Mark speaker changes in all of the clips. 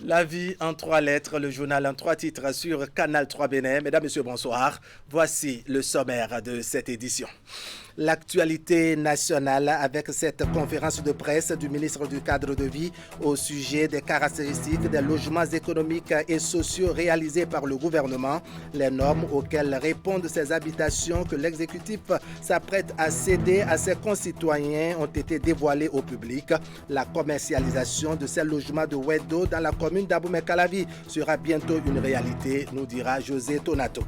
Speaker 1: La vie en trois lettres, le journal en trois titres sur Canal 3 Bénin. Mesdames, Messieurs, bonsoir. Voici le sommaire de cette édition. L'actualité nationale avec cette conférence de presse du ministre du Cadre de Vie au sujet des caractéristiques des logements économiques et sociaux réalisés par le gouvernement, les normes auxquelles répondent ces habitations que l'exécutif s'apprête à céder à ses concitoyens ont été dévoilées au public. La commercialisation de ces logements de Wedo dans la commune d'Abomey-Calavi sera bientôt une réalité, nous dira José Tonato.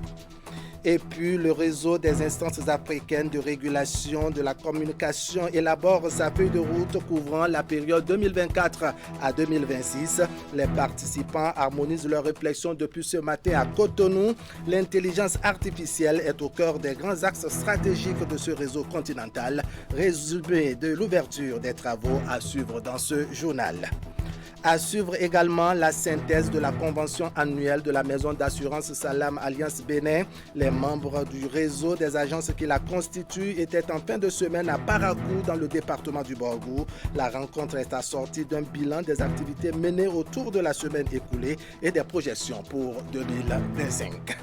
Speaker 1: Et puis, le réseau des instances africaines de régulation de la communication élabore sa feuille de route couvrant la période 2024 à 2026. Les participants harmonisent leurs réflexions depuis ce matin à Cotonou. L'intelligence artificielle est au cœur des grands axes stratégiques de ce réseau continental. Résumé de l'ouverture des travaux à suivre dans ce journal. À suivre également la synthèse de la convention annuelle de la maison d'assurance Salam Alliance Bénin. Les membres du réseau des agences qui la constituent étaient en fin de semaine à Parakou dans le département du Borgou. La rencontre est assortie d'un bilan des activités menées autour de la semaine écoulée et des projections pour 2025.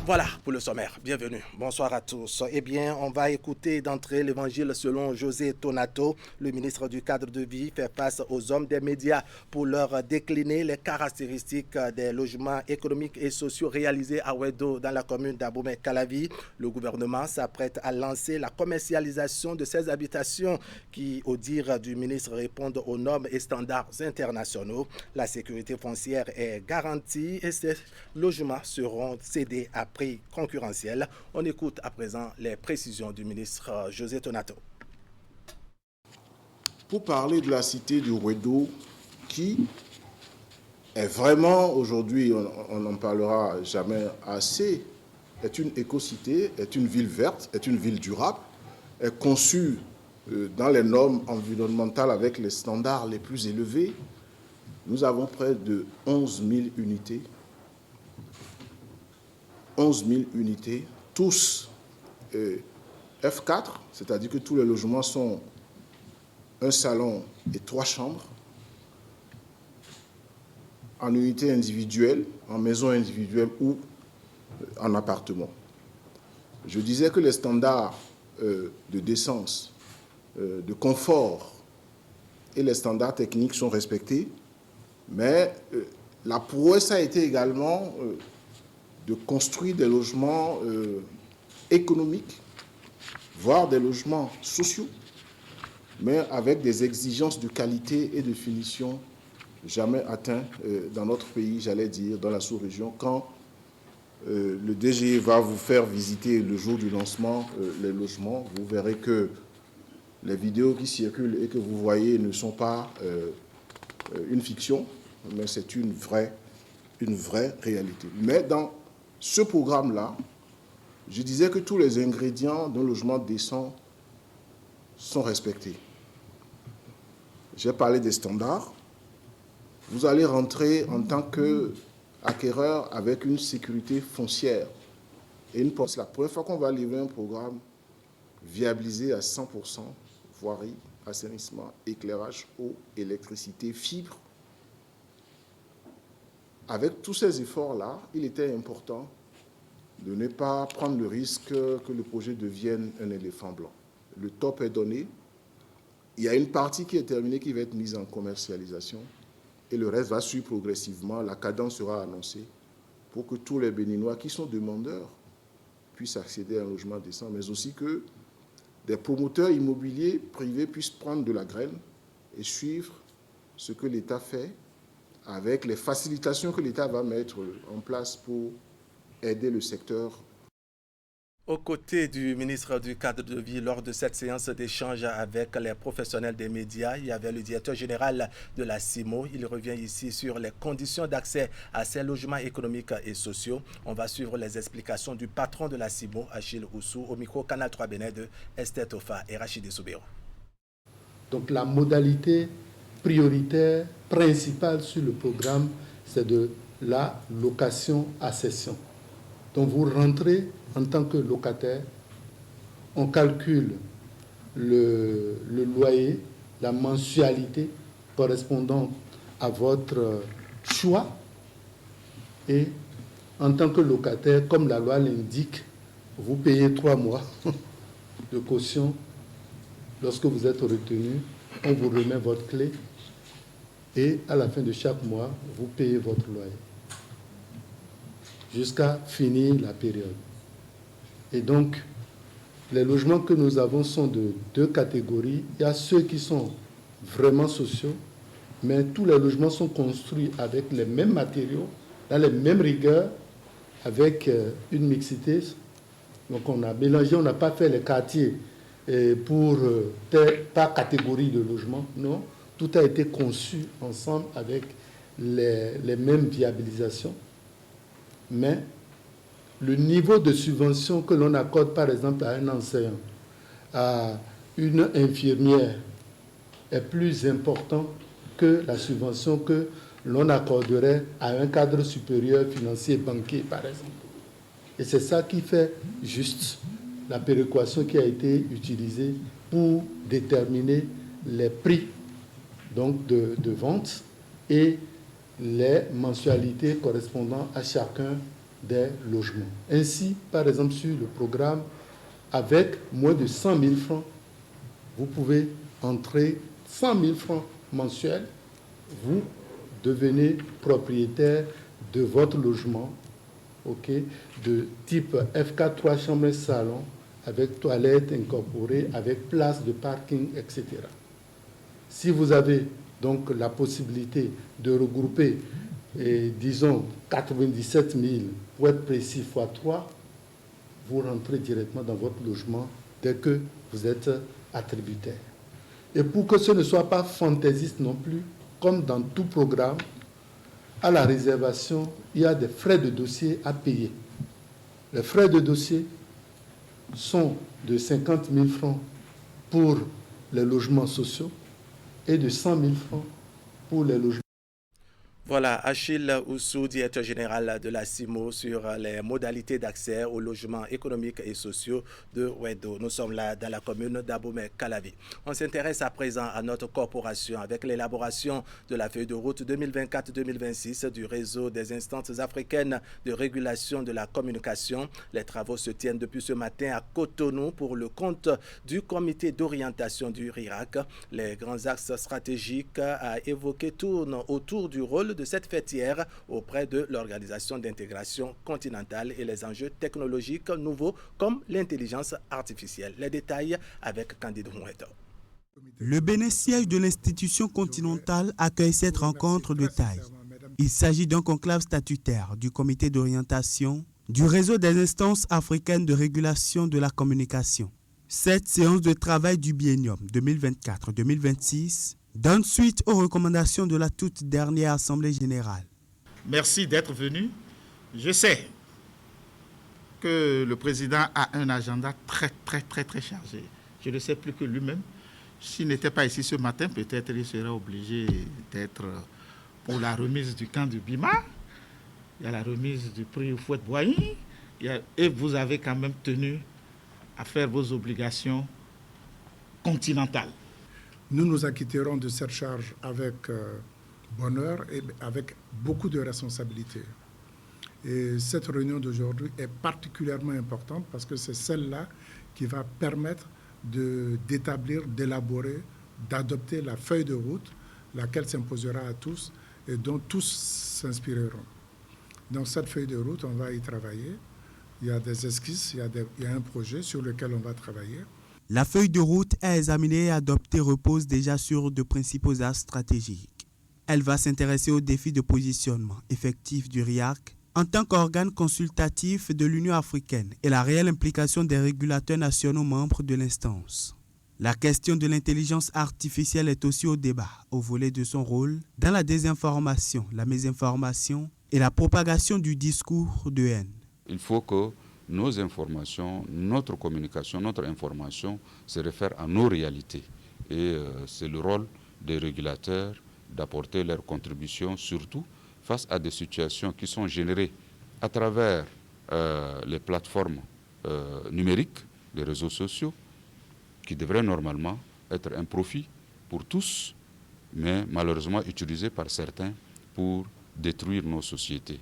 Speaker 1: Voilà pour le sommaire. Bienvenue. Bonsoir à tous. Eh bien, on va écouter d'entrée l'évangile selon José Tonato. Le ministre du Cadre de Vie fait face aux hommes des médias pour leur décliner les caractéristiques des logements économiques et sociaux réalisés à Wedo dans la commune d'Abomey-Calavi. Le gouvernement s'apprête à lancer la commercialisation de ces habitations qui, au dire du ministre, répondent aux normes et standards internationaux. La sécurité foncière est garantie et ces logements seront cédés à prix concurrentiel. On écoute à présent les précisions du ministre José Tonato.
Speaker 2: Pour parler de la cité du Wedo, qui est vraiment, aujourd'hui, on n'en parlera jamais assez, est une éco-cité, est une ville verte, est une ville durable, est conçue dans les normes environnementales avec les standards les plus élevés. Nous avons près de 11 000 unités. 11 000 unités, tous F4, c'est-à-dire que tous les logements sont un salon et 3 chambres, en unité individuelle, en maison individuelle ou en appartement. Je disais que les standards de décence, de confort et les standards techniques sont respectés, mais la prouesse a été également de construire des logements économiques, voire des logements sociaux, mais avec des exigences de qualité et de finition jamais atteintes dans notre pays, j'allais dire, dans la sous-région. Quand le DG va vous faire visiter le jour du lancement les logements, vous verrez que les vidéos qui circulent et que vous voyez ne sont pas une fiction, mais c'est une vraie réalité. Mais dans ce programme-là, je disais que tous les ingrédients d'un logement décent sont respectés. J'ai parlé des standards. Vous allez rentrer en tant qu'acquéreur avec une sécurité foncière. Et c'est la première fois qu'on va livrer un programme viabilisé à 100%, voirie, assainissement, éclairage, eau, électricité, fibre. Avec tous ces efforts-là, il était important de ne pas prendre le risque que le projet devienne un éléphant blanc. Le top est donné. Il y a une partie qui est terminée qui va être mise en commercialisation et le reste va suivre progressivement. La cadence sera annoncée pour que tous les Béninois qui sont demandeurs puissent accéder à un logement décent, mais aussi que des promoteurs immobiliers privés puissent prendre de la graine et suivre ce que l'État fait avec les facilitations que l'État va mettre en place pour aider le secteur.
Speaker 1: Aux côtés du ministre du Cadre de Vie, lors de cette séance d'échange avec les professionnels des médias, il y avait le directeur général de la CIMO. Il revient ici sur les conditions d'accès à ces logements économiques et sociaux. On va suivre les explications du patron de la CIMO, Achille Oussou, au micro Canal 3 Bénin de Esther Tofa et Rachid Soubéro.
Speaker 3: Donc la modalité prioritaire, principale sur le programme, c'est de la location à cession. Donc vous rentrez en tant que locataire, on calcule le loyer, la mensualité correspondant à votre choix. Et en tant que locataire, comme la loi l'indique, vous payez 3 mois de caution. Lorsque vous êtes retenu, on vous remet votre clé et à la fin de chaque mois, vous payez votre loyer jusqu'à finir la période. Et donc, les logements que nous avons sont de 2 catégories. Il y a ceux qui sont vraiment sociaux, mais tous les logements sont construits avec les mêmes matériaux, dans les mêmes rigueurs, avec une mixité. Donc on a mélangé, on n'a pas fait les quartiers par catégorie de logement, non. Tout a été conçu ensemble avec les mêmes viabilisations. Mais le niveau de subvention que l'on accorde, par exemple, à un enseignant, à une infirmière, est plus important que la subvention que l'on accorderait à un cadre supérieur financier banquier, par exemple. Et c'est ça qui fait juste la péréquation qui a été utilisée pour déterminer les prix donc de vente et les mensualités correspondant à chacun des logements. Ainsi, par exemple, sur le programme, avec moins de 100 000 francs, vous pouvez entrer 100 000 francs mensuels, vous devenez propriétaire de votre logement, de type FK 3 chambres et salon, avec toilettes incorporées, avec place de parking, etc. Si vous avez donc la possibilité de regrouper, disons, 97 000, pour être précis, x 3, vous rentrez directement dans votre logement dès que vous êtes attributaire. Et pour que ce ne soit pas fantaisiste non plus, comme dans tout programme, à la réservation, il y a des frais de dossier à payer. Les frais de dossier sont de 50 000 francs pour les logements sociaux et de 100 000 francs pour les logements.
Speaker 1: Voilà, Achille Oussou, directeur général de la CIMO, sur les modalités d'accès aux logements économiques et sociaux de Wedo. Nous sommes là dans la commune d'Abomey-Calavi. On s'intéresse à présent à notre corporation avec l'élaboration de la feuille de route 2024-2026 du réseau des instances africaines de régulation de la communication. Les travaux se tiennent depuis ce matin à Cotonou pour le compte du comité d'orientation du RIRAC. Les grands axes stratégiques à évoquer tournent autour du rôle de cette fêtière auprès de l'Organisation d'intégration continentale et les enjeux technologiques nouveaux comme l'intelligence artificielle. Les détails avec Candide Moueto.
Speaker 4: Le Bénin, siège de l'institution continentale, accueille cette rencontre de taille. Il s'agit d'un conclave statutaire du comité d'orientation du réseau des instances africaines de régulation de la communication. Cette séance de travail du biennium 2024-2026 donne suite aux recommandations de la toute dernière Assemblée générale.
Speaker 5: Merci d'être venu. Je sais que le président a un agenda très chargé. Je ne sais plus que lui-même. S'il n'était pas ici ce matin, peut-être il serait obligé d'être pour la remise du camp du Bima. Il y a la remise du prix Fouette-Boigny. Et vous avez quand même tenu à faire vos obligations continentales.
Speaker 6: Nous nous acquitterons de cette charge avec bonheur et avec beaucoup de responsabilités. Et cette réunion d'aujourd'hui est particulièrement importante parce que c'est celle-là qui va permettre d'établir, d'élaborer, d'adopter la feuille de route, laquelle s'imposera à tous et dont tous s'inspireront. Dans cette feuille de route, on va y travailler. Il y a des esquisses, il y a un projet sur lequel on va travailler.
Speaker 4: La feuille de route à examiner et adopter repose déjà sur de principaux axes stratégiques. Elle va s'intéresser aux défis de positionnement effectif du RIAC en tant qu'organe consultatif de l'Union africaine et la réelle implication des régulateurs nationaux membres de l'instance. La question de l'intelligence artificielle est aussi au débat, au volet de son rôle dans la désinformation, la mésinformation et la propagation du discours de haine.
Speaker 7: Il faut que nos informations, notre communication, notre information se réfère à nos réalités. Et c'est le rôle des régulateurs d'apporter leur contribution, surtout face à des situations qui sont générées à travers les plateformes numériques, les réseaux sociaux, qui devraient normalement être un profit pour tous, mais malheureusement utilisés par certains pour détruire nos sociétés.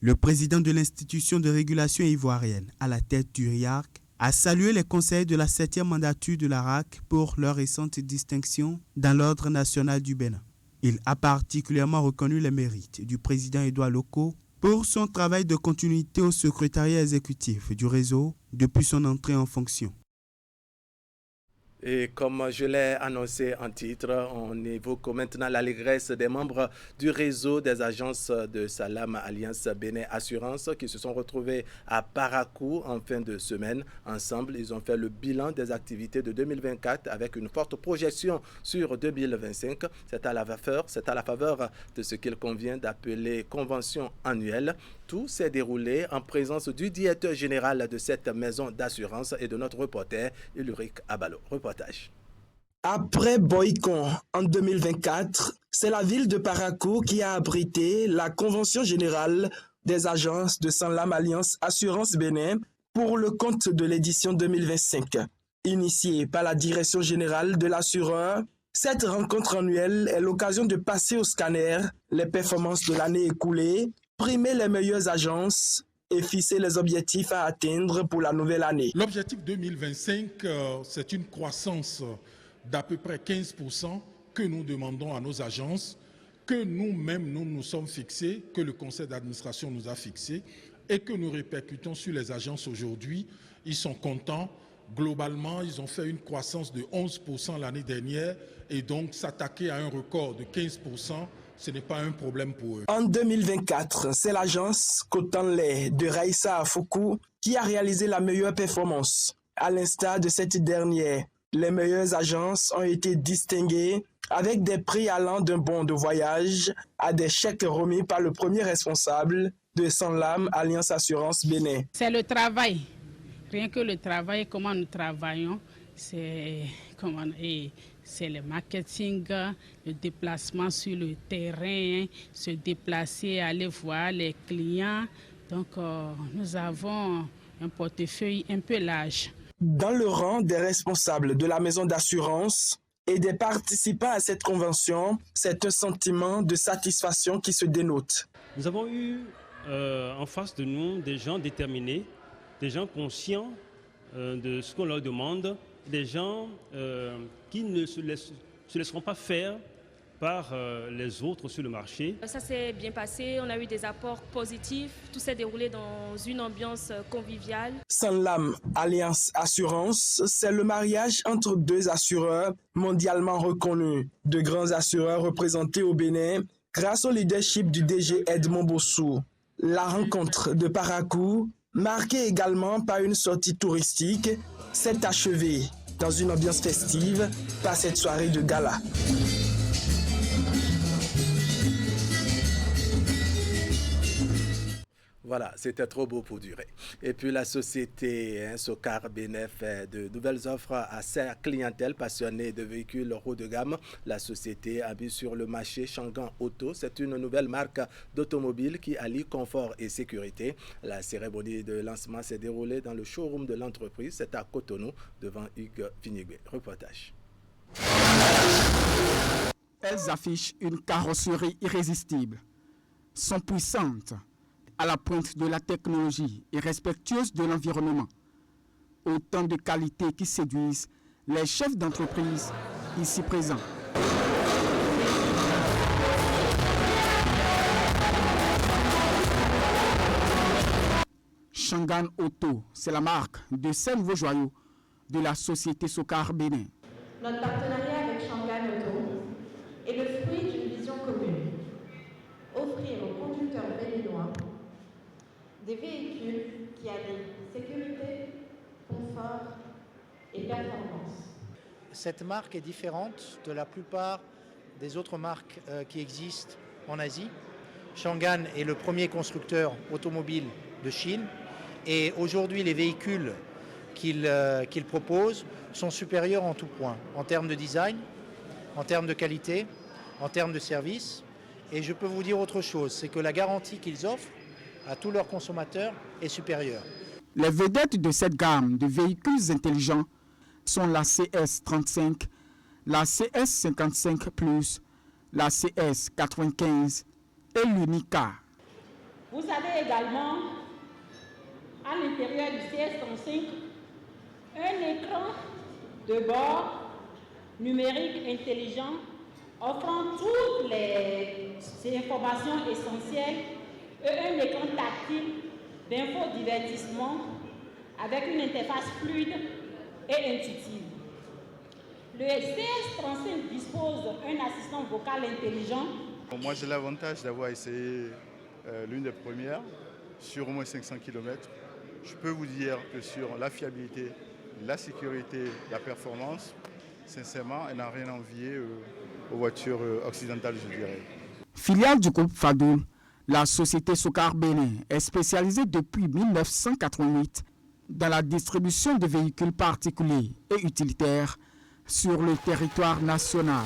Speaker 4: Le président de l'institution de régulation ivoirienne à la tête du RIARC a salué les conseils de la 7e mandature de la RAC pour leur récente distinction dans l'ordre national du Bénin. Il a particulièrement reconnu les mérites du président Edouard Loko pour son travail de continuité au secrétariat exécutif du réseau depuis son entrée en fonction.
Speaker 1: Et comme je l'ai annoncé en titre, on évoque maintenant l'allégresse des membres du réseau des agences de Salam Alliance Bénin Assurance qui se sont retrouvés à Parakou en fin de semaine. Ensemble, ils ont fait le bilan des activités de 2024 avec une forte projection sur 2025. C'est à la faveur de ce qu'il convient d'appeler convention annuelle. Tout s'est déroulé en présence du directeur général de cette maison d'assurance et de notre reporter, Ulrich Abalo. Reportage.
Speaker 8: Après Boycon en 2024, c'est la ville de Parakou qui a abrité la convention générale des agences de Salam Alliance Assurance Bénin pour le compte de l'édition 2025. Initiée par la direction générale de l'assureur, cette rencontre annuelle est l'occasion de passer au scanner les performances de l'année écoulée, primer les meilleures agences et fixer les objectifs à atteindre pour la nouvelle année.
Speaker 9: L'objectif 2025, c'est une croissance d'à peu près 15% que nous demandons à nos agences, que nous-mêmes nous sommes fixés, que le conseil d'administration nous a fixés et que nous répercutons sur les agences aujourd'hui. Ils sont contents. Globalement, ils ont fait une croissance de 11% l'année dernière et donc s'attaquer à un record de 15%, ce n'est pas un problème pour eux.
Speaker 8: En 2024, c'est l'agence Coton-Lait de Raïssa Afoukou qui a réalisé la meilleure performance. À l'instar de cette dernière, les meilleures agences ont été distinguées avec des prix allant d'un bon de voyage à des chèques remis par le premier responsable de Salam Alliance Assurance Bénin.
Speaker 10: C'est le travail. Rien que le travail, comment nous travaillons, c'est le marketing, le déplacement sur le terrain, se déplacer, aller voir les clients. Donc, nous avons un portefeuille un peu large.
Speaker 8: Dans le rang des responsables de la maison d'assurance et des participants à cette convention, c'est un sentiment de satisfaction qui se dénote.
Speaker 11: Nous avons eu en face de nous des gens déterminés, des gens conscients de ce qu'on leur demande, des gens qui ne se laisseront pas faire par les autres sur le marché.
Speaker 12: Ça s'est bien passé, on a eu des apports positifs, tout s'est déroulé dans une ambiance conviviale.
Speaker 8: Salam Alliance Assurance, c'est le mariage entre deux assureurs mondialement reconnus, de grands assureurs représentés au Bénin grâce au leadership du DG Edmond Bossou. La rencontre de Parakou, marquée également par une sortie touristique, s'est achevée dans une ambiance festive par cette soirée de gala.
Speaker 1: Voilà, c'était trop beau pour durer. Et puis la société Socar Bénin fait de nouvelles offres à sa clientèle passionnée de véhicules haut de gamme. La société a mis sur le marché Shangan Auto. C'est une nouvelle marque d'automobile qui allie confort et sécurité. La cérémonie de lancement s'est déroulée dans le showroom de l'entreprise. C'est à Cotonou, devant Hugues Finigwe. Reportage.
Speaker 13: Elles affichent une carrosserie irrésistible, sont puissantes, à la pointe de la technologie et respectueuse de l'environnement. Autant de qualités qui séduisent les chefs d'entreprise ici présents. Shangan Auto, c'est la marque de ces nouveaux joyaux de la société Socar Bénin.
Speaker 14: Notre partenariat avec Shangan Auto est le fruit d'une vision commune. Offrir aux conducteurs béninois des véhicules qui allient sécurité, confort et performance.
Speaker 15: Cette marque est différente de la plupart des autres marques qui existent en Asie. Shangan est le premier constructeur automobile de Chine et aujourd'hui les véhicules qu'il propose sont supérieurs en tout point, en termes de design, en termes de qualité, en termes de service. Et je peux vous dire autre chose, c'est que la garantie qu'ils offrent à tous leurs consommateurs est supérieure.
Speaker 13: Les vedettes de cette gamme de véhicules intelligents sont la CS35, la CS55+, la CS95, et l'UNICA.
Speaker 16: Vous avez également, à l'intérieur du CS35, un écran de bord numérique intelligent offrant toutes les informations essentielles et un écran tactile d'infodivertissement avec une interface fluide et intuitive. Le CS35 dispose d'un assistant vocal intelligent.
Speaker 17: Moi, j'ai l'avantage d'avoir essayé l'une des premières sur au moins 500 km. Je peux vous dire que sur la fiabilité, la sécurité, la performance, sincèrement, elle n'a rien à envier aux voitures occidentales, je dirais.
Speaker 13: Filiale du groupe Fadoul, la société Socar Bénin est spécialisée depuis 1988 dans la distribution de véhicules particuliers et utilitaires sur le territoire national.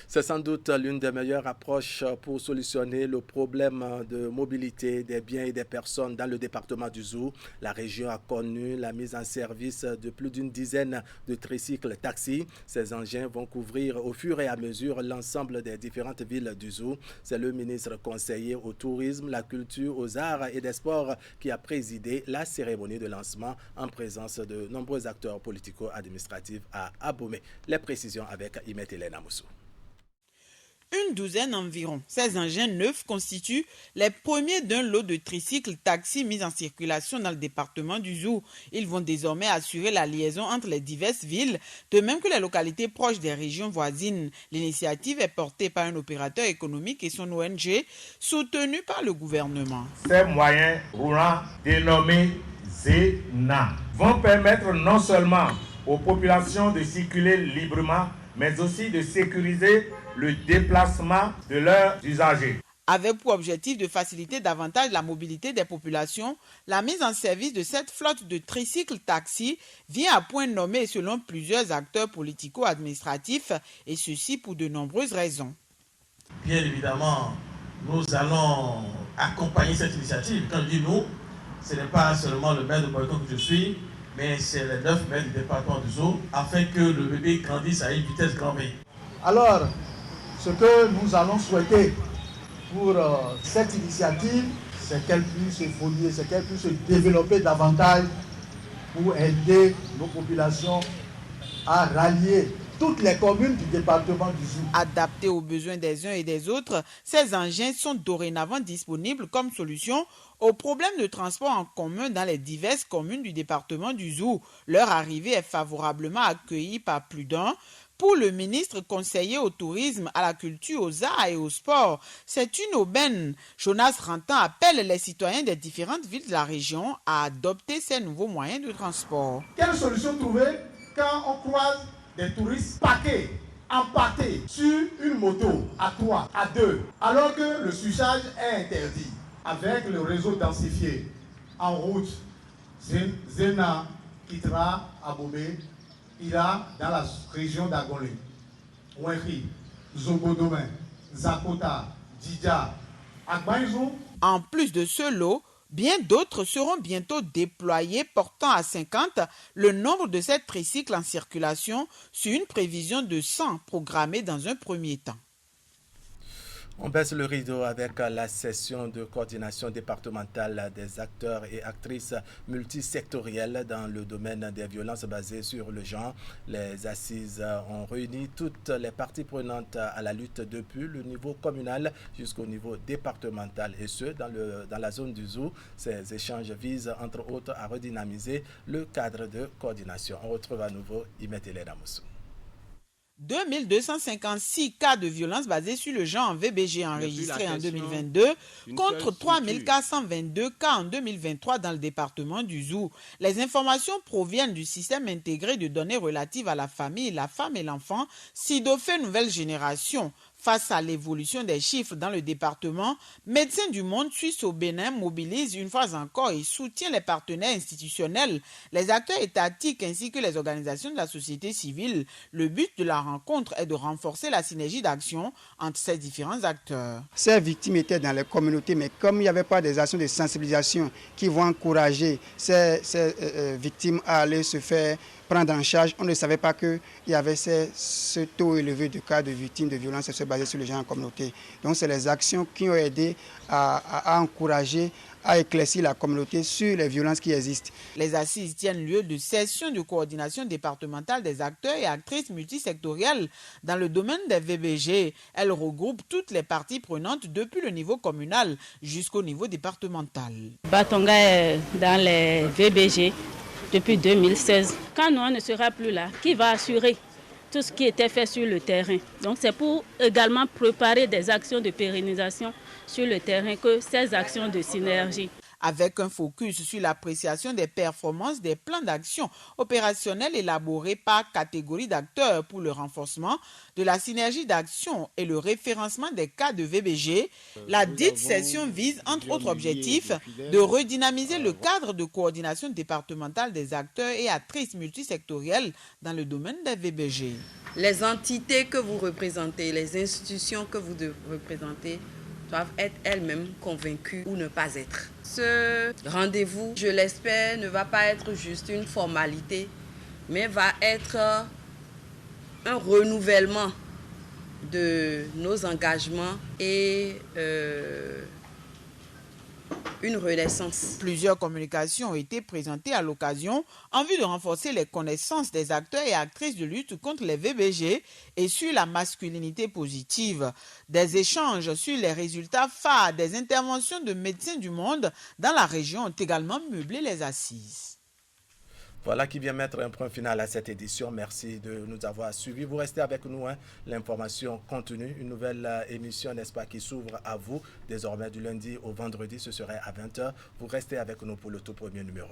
Speaker 1: C'est sans doute l'une des meilleures approches pour solutionner le problème de mobilité des biens et des personnes dans le département du Zou. La région a connu la mise en service de plus d'une dizaine de tricycles taxis. Ces engins vont couvrir au fur et à mesure l'ensemble des différentes villes du Zou. C'est le ministre conseiller au tourisme, la culture, aux arts et des sports qui a présidé la cérémonie de lancement en présence de nombreux acteurs politico-administratifs à Abomey. Les précisions avec Imet Hélène Amoussou.
Speaker 18: Une douzaine environ. Ces engins neufs constituent les premiers d'un lot de tricycles taxis mis en circulation dans le département du Zou. Ils vont désormais assurer la liaison entre les diverses villes, de même que les localités proches des régions voisines. L'initiative est portée par un opérateur économique et son ONG, soutenu par le gouvernement.
Speaker 19: Ces moyens roulants dénommés ZENA vont permettre non seulement aux populations de circuler librement, mais aussi de sécuriser le déplacement de leurs usagers.
Speaker 18: Avec pour objectif de faciliter davantage la mobilité des populations, la mise en service de cette flotte de tricycles taxis vient à point nommé selon plusieurs acteurs politico-administratifs, et ceci pour de nombreuses raisons.
Speaker 20: Bien évidemment, nous allons accompagner cette initiative. Quand je dis nous, ce n'est pas seulement le maire de Boycon que je suis, mais c'est les 9 maires du département du Zou, afin que le bébé grandisse à une vitesse grand V.
Speaker 21: Alors, ce que nous allons souhaiter pour cette initiative, c'est qu'elle puisse évoluer, c'est qu'elle puisse se développer davantage pour aider nos populations à rallier toutes les communes du département du Zou.
Speaker 18: Adaptés aux besoins des uns et des autres, ces engins sont dorénavant disponibles comme solution aux problèmes de transport en commun dans les diverses communes du département du Zou. Leur arrivée est favorablement accueillie par plus d'un. Pour le ministre conseiller au tourisme, à la culture, aux arts et au sport, c'est une aubaine. Jonas Rantan appelle les citoyens des différentes villes de la région à adopter ces nouveaux moyens de transport.
Speaker 21: Quelle solution trouver quand on croise des touristes paquets, empâtés sur une moto à 3, à 2, alors que le switchage est interdit? Avec le réseau densifié en route, Zena quittera Abomey, ira dans la région d'Agolé, Ouenri, Zobodomé, Zakota, Didja, Agbaïzou.
Speaker 18: En plus de ce lot, bien d'autres seront bientôt déployés, portant à 50 le nombre de ces tricycles en circulation sur une prévision de 100 programmée dans un premier temps.
Speaker 1: On baisse le rideau avec la session de coordination départementale des acteurs et actrices multisectoriels dans le domaine des violences basées sur le genre. Les assises ont réuni toutes les parties prenantes à la lutte depuis le niveau communal jusqu'au niveau départemental, et ce, dans la zone du Zou. Ces échanges visent entre autres à redynamiser le cadre de coordination. On retrouve à nouveau Imet Hélène Amoussou.
Speaker 18: 2256 cas de violence basés sur le genre en VBG enregistrés en 2022 contre 3422 cas en 2023 dans le département du Zou. Les informations proviennent du système intégré de données relatives à la famille, la femme et l'enfant, SIDOFE Nouvelle Génération. Face à l'évolution des chiffres dans le département, Médecins du Monde Suisse au Bénin mobilise une fois encore et soutient les partenaires institutionnels, les acteurs étatiques ainsi que les organisations de la société civile. Le but de la rencontre est de renforcer la synergie d'action entre ces différents acteurs.
Speaker 22: Ces victimes étaient dans les communautés, mais comme il n'y avait pas des actions de sensibilisation qui vont encourager ces victimes à aller se faire prendre en charge. On ne savait pas qu'il y avait ce taux élevé de cas de victimes de violences sexuelles basées sur le genre en communauté. Donc c'est les actions qui ont aidé à encourager, à éclaircir la communauté sur les violences qui existent.
Speaker 18: Les assises tiennent lieu de sessions de coordination départementale des acteurs et actrices multisectoriels dans le domaine des VBG. Elles regroupent toutes les parties prenantes depuis le niveau communal jusqu'au niveau départemental.
Speaker 10: Batonga est dans les VBG depuis 2016. Quand on ne sera plus là, qui va assurer tout ce qui était fait sur le terrain? Donc c'est pour également préparer des actions de pérennisation sur le terrain que ces actions de synergie.
Speaker 18: Avec un focus sur l'appréciation des performances des plans d'action opérationnels élaborés par catégorie d'acteurs pour le renforcement de la synergie d'action et le référencement des cas de VBG, la dite session vise, entre autres objectifs, de redynamiser le cadre de coordination départementale des acteurs et actrices multisectorielles dans le domaine des VBG.
Speaker 2: Les entités que vous représentez, les institutions que vous représentez, doivent être elles-mêmes convaincues ou ne pas être. Ce rendez-vous, je l'espère, ne va pas être juste une formalité, mais va être un renouvellement de nos engagements et une renaissance.
Speaker 18: Plusieurs communications ont été présentées à l'occasion en vue de renforcer les connaissances des acteurs et actrices de lutte contre les VBG et sur la masculinité positive. Des échanges sur les résultats phares des interventions de médecins du monde dans la région ont également meublé les assises.
Speaker 1: Voilà qui vient mettre un point final à cette édition. Merci de nous avoir suivis. Vous restez avec nous. L'information continue. Une nouvelle émission, n'est-ce pas, qui s'ouvre à vous. Désormais, du lundi au vendredi, ce serait à 20h. Vous restez avec nous pour le tout premier numéro.